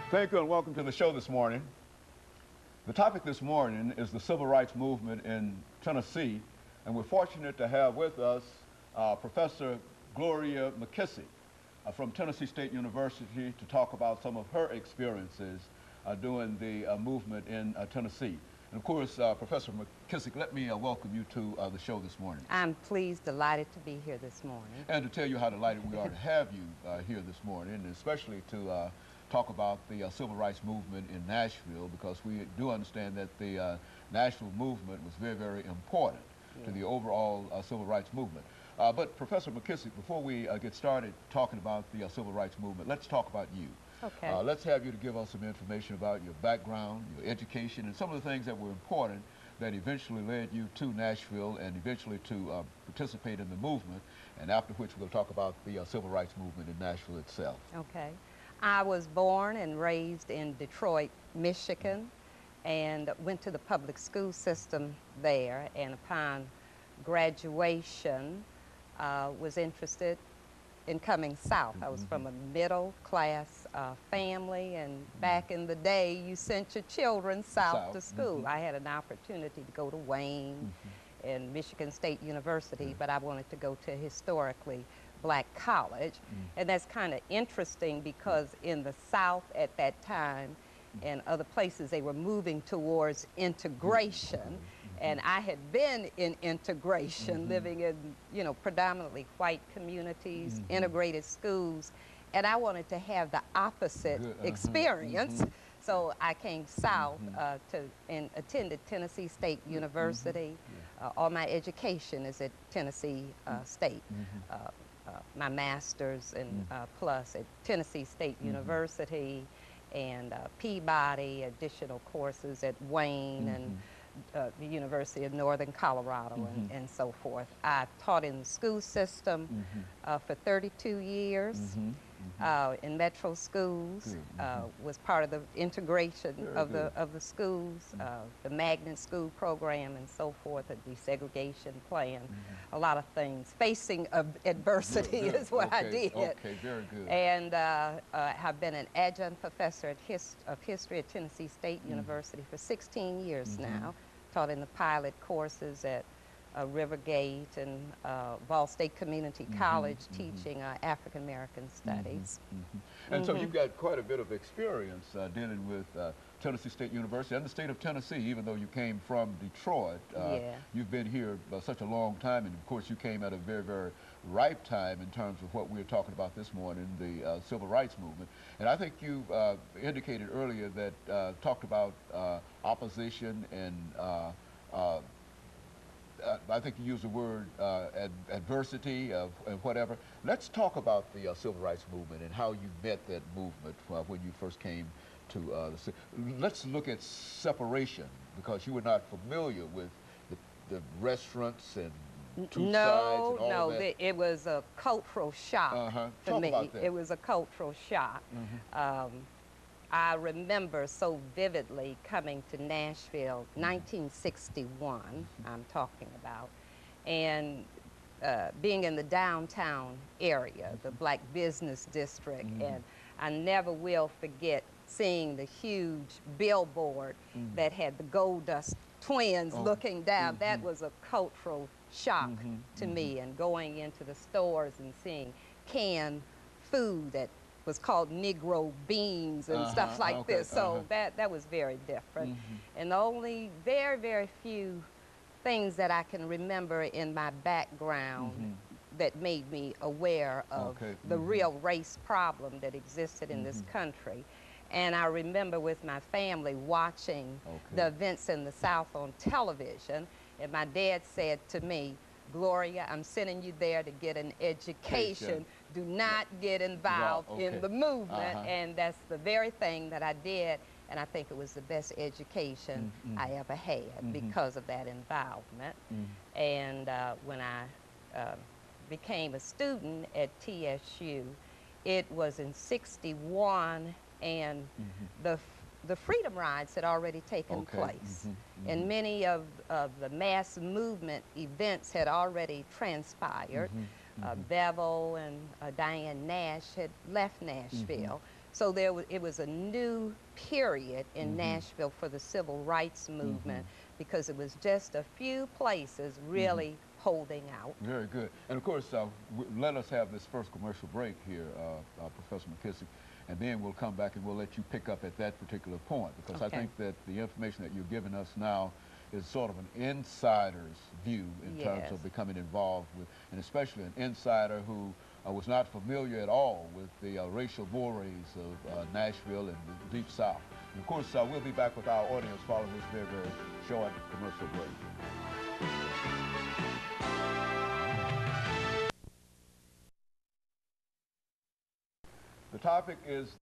Thank you and welcome to the show this morning. The topic this morning is the civil rights movement in Tennessee, and we're fortunate to have with us Professor Gloria McKissick from Tennessee State University to talk about some of her experiences doing the movement in Tennessee. And of course, Professor McKissick, let me welcome you to the show this morning. I'm pleased, delighted to be here this morning. And to tell you how delighted we are to have you here this morning, and especially to talk about the civil rights movement in Nashville, because we do understand that the Nashville movement was very, very important to the overall civil rights movement. But Professor McKissick, before we get started talking about the civil rights movement, let's talk about you. Okay. Let's have you to give us some information about your background, your education, and some of the things that were important that eventually led you to Nashville and eventually to participate in the movement, and after which we'll talk about the civil rights movement in Nashville itself. Okay. I was born and raised in Detroit, Michigan, and went to the public school system there, and upon graduation was interested in coming south. I was from a middle-class family, and back in the day, you sent your children south to school. I had an opportunity to go to Wayne and Michigan State University, but I wanted to go to a historically black college. And that's kind of interesting because in the South at that time and other places, they were moving towards integration. And I had been in integration, living in, predominantly white communities, integrated schools, and I wanted to have the opposite experience. So I came south and attended Tennessee State University. All my education is at Tennessee State. My master's and plus at Tennessee State University, and Peabody, additional courses at Wayne and the University of Northern Colorado and so forth. I taught in the school system for 32 years in metro schools, was part of the integration of the schools, the magnet school program and so forth, a desegregation plan, a lot of things. Facing adversity is what I did. Okay, very good. And have been an adjunct professor of history at Tennessee State University for 16 years now. Taught in the pilot courses at Rivergate and Ball State Community College, teaching African American studies. And so you've got quite a bit of experience dealing with Tennessee State University and the state of Tennessee, even though you came from Detroit. You've been here such a long time, and of course you came at a very, very ripe time in terms of what we're talking about this morning, the civil rights movement. And I think you indicated earlier that talked about opposition and I think you used the word adversity and whatever. Let's talk about the civil rights movement and how you met that movement when you first came to the city. Let's look at separation, because you were not familiar with the restaurants and two sides and all that. It was a cultural shock for Talk me. about that. It was a cultural shock. I remember so vividly coming to Nashville, 1961, I'm talking about, and being in the downtown area, the Black Business District, and I never will forget seeing the huge billboard that had the Gold Dust Twins looking down. That was a cultural shock to me, and going into the stores and seeing canned food that was called Negro beans and stuff like this. So that was very different. And the only very, very few things that I can remember in my background that made me aware of the real race problem that existed in this country. And I remember with my family watching the events in the South on television, and my dad said to me, "Gloria, I'm sending you there to get an education. Do not get involved in the movement." And that's the very thing that I did, and I think it was the best education I ever had because of that involvement. And when I became a student at TSU, it was in '61, and the Freedom Rides had already taken place. And many of the mass movement events had already transpired. Bevel and Diane Nash had left Nashville. So it was a new period in Nashville for the civil rights movement because it was just a few places really holding out. Very good. And of course, let us have this first commercial break here, Professor McKissack, and then we'll come back and we'll let you pick up at that particular point, because I think that the information that you're giving us now is sort of an insider's view in terms of becoming involved with, and especially an insider who was not familiar at all with the racial mores of Nashville and the Deep South. And of course, we'll be back with our audience following this very, very short commercial break. The topic is